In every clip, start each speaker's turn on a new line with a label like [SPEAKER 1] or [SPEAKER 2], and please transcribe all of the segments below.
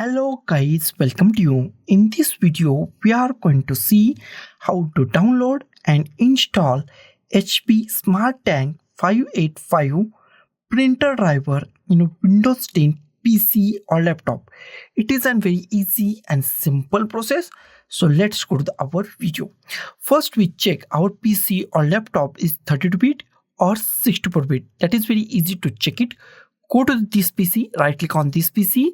[SPEAKER 1] Hello guys, welcome to you. In this video, we are going to see how to download and install HP Smart Tank 585 printer driver in a Windows 10 PC or laptop. It is a very easy and simple process. So let's go to our video. First, we check our PC or laptop is 32-bit or 64-bit. That is very easy to check it. Go to this PC, right click on this PC,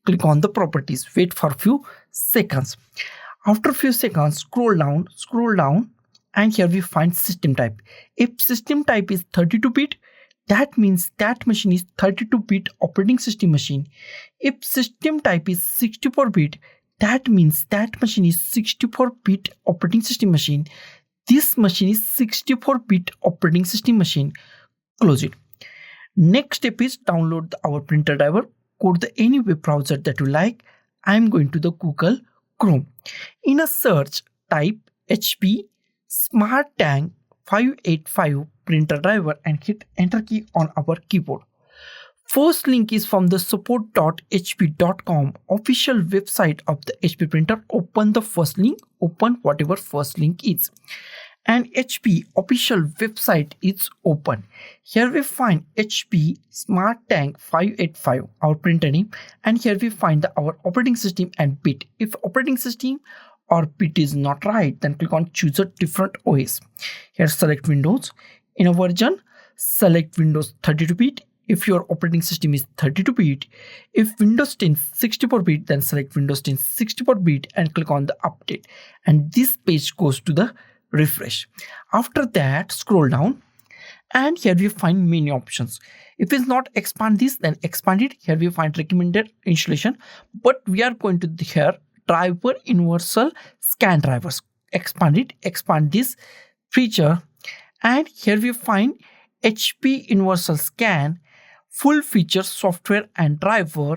[SPEAKER 1] click on the properties, wait for a few seconds. After a few seconds, scroll down, and here we find system type. If system type is 32-bit, that means that machine is 32-bit operating system machine. If system type is 64-bit, that means that machine is 64-bit operating system machine. This machine is 64-bit operating system machine. Close it. Next step is download our printer driver. Go to any web browser that you like. I am going to the Google Chrome. In a search, type HP Smart Tank 585 printer driver and hit enter key on our keyboard. First link is from the support.hp.com official website of the HP printer. Open the first link, open whatever first link is. And HP official website is open. Here we find HP Smart Tank 585, our printer name, and here we find our operating system and bit. If operating system or bit is not right, then click on choose a different OS. Here select Windows. In a version, select Windows 32-bit. If your operating system is 32-bit, if Windows 10 64-bit, then select Windows 10 64-bit and click on the update. And this page goes to the refresh. After that, scroll down and here we find many options. If it's not expand this, then expand it. Here we find recommended installation, but we are going to here driver universal scan drivers. Expand it, expand this feature, and here we find HP universal scan full feature software and driver.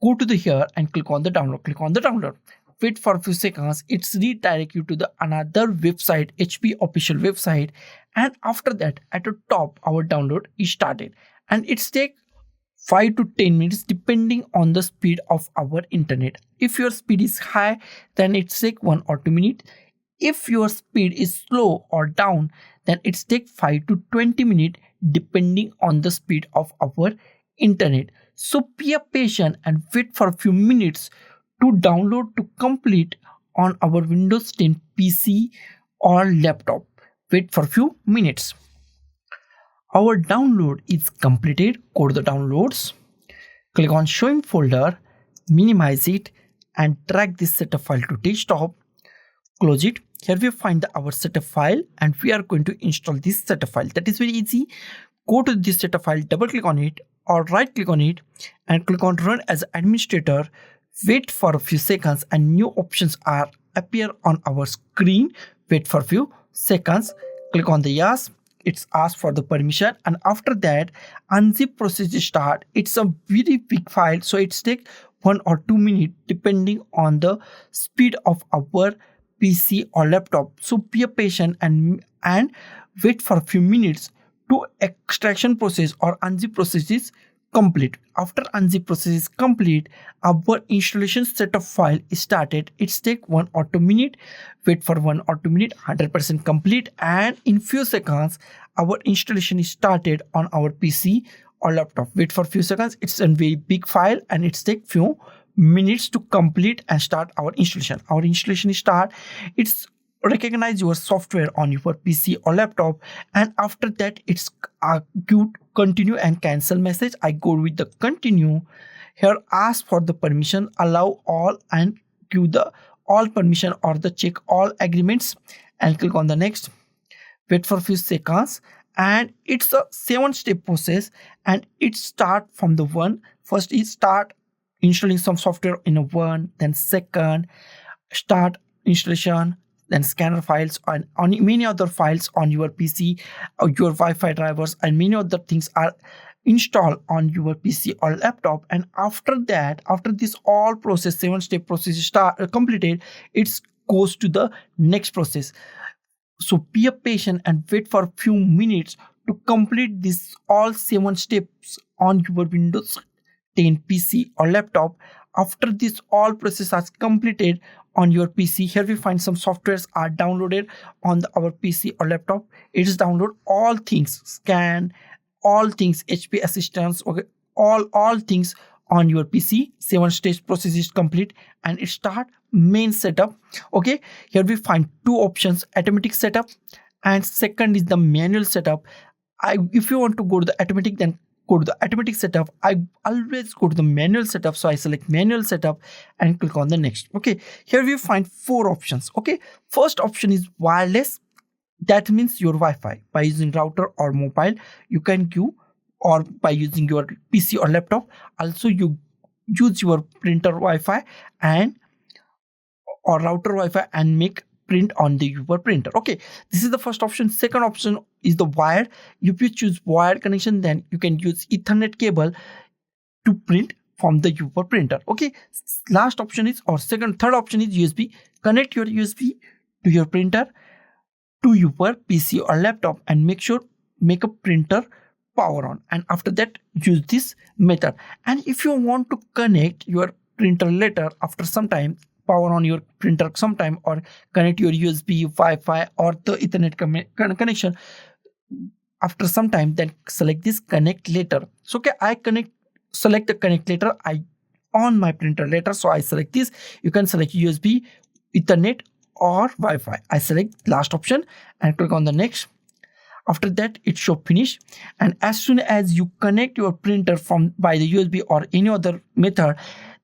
[SPEAKER 1] Go to the here and click on the download. Click on the download. Wait for a few seconds. It's redirect you to the another website, HP official website, and after that at the top our download is started, and it's take 5 to 10 minutes depending on the speed of our internet. If your speed is high, then it's take 1 or 2 minutes. If your speed is slow or down, then it's take 5 to 20 minutes depending on the speed of our internet. So be patient and wait for a few minutes to download to complete on our Windows 10 PC or laptop. Wait for a few minutes. Our download is completed. Go to the downloads, click on showing folder, minimize it and drag this setup file to desktop. Close it. Here we find our setup file and we are going to install this setup file. That is very easy. Go to this setup file, double click on it or right click on it and click on run as administrator. Wait for a few seconds and new options are appear on our screen. Wait for a few seconds. Click on the yes. It's asked for the permission, and after that unzip process start. It's a very big file, so it's take 1 or 2 minutes depending on the speed of our PC or laptop. So be patient and wait for a few minutes to extraction process or unzip process is complete. After unzip process is complete, our installation setup file is started. It's take 1 or 2 minutes. Wait for 1 or 2 minutes. 100% complete, and in few seconds our installation is started on our PC or laptop. Wait for few seconds. It's a very big file and it's take few minutes to complete and start our installation. Our installation is start. It's recognize your software on your PC or laptop, and after that it's give continue and cancel message. I go with the continue. Here ask for the permission, allow all and give the all permission or the check all agreements and click on the next. Wait for a few seconds and it's a 7-step process and it start from the one. First is start installing some software in a one, then second start installation, then scanner files and on many other files on your PC or your Wi-Fi drivers and many other things are installed on your PC or laptop. And after that, after this all process, 7-step process is completed, it goes to the next process. So be patient and wait for a few minutes to complete this all 7 steps on your Windows 10 PC or laptop. After this all process has completed on your PC, here we find some softwares are downloaded on our PC or laptop. It is download all things, scan all things, HP assistance, okay, all things on your PC. 7-stage process is complete and it start main setup. Okay, here we find two options, automatic setup and second is the manual setup. If you want to go to the automatic, then go to the automatic setup. I always go to the manual setup, so I select manual setup and click on the next. Okay, here we find four options. Okay, first option is wireless. That means your Wi-Fi. By using router or mobile you can give, or by using your PC or laptop also you use your printer Wi-Fi and or router Wi-Fi and make print on the your printer. Okay, this is the first option. Second option is the wired. If you choose wired connection, then you can use Ethernet cable to print from the your printer. Okay, last option is, or third option is USB. Connect your USB to your printer to your PC or laptop and make a printer power on, and after that use this method. And if you want to connect your printer later, after some time, power on your printer sometime, or connect your USB, Wi-Fi or the Ethernet connection after some time, then select this connect later. So okay, I select the connect later, I on my printer later, so I select this. You can select USB, Ethernet or Wi-Fi. I select last option and click on the next. After that it show finish, and as soon as you connect your printer from by the USB or any other method,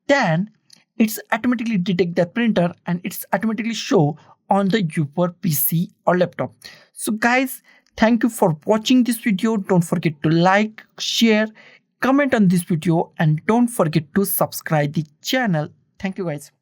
[SPEAKER 1] then it's automatically detect that printer and it's automatically show on the your PC or laptop. So guys, thank you for watching this video. Don't forget to like, share, comment on this video, and don't forget to subscribe the channel. Thank you guys.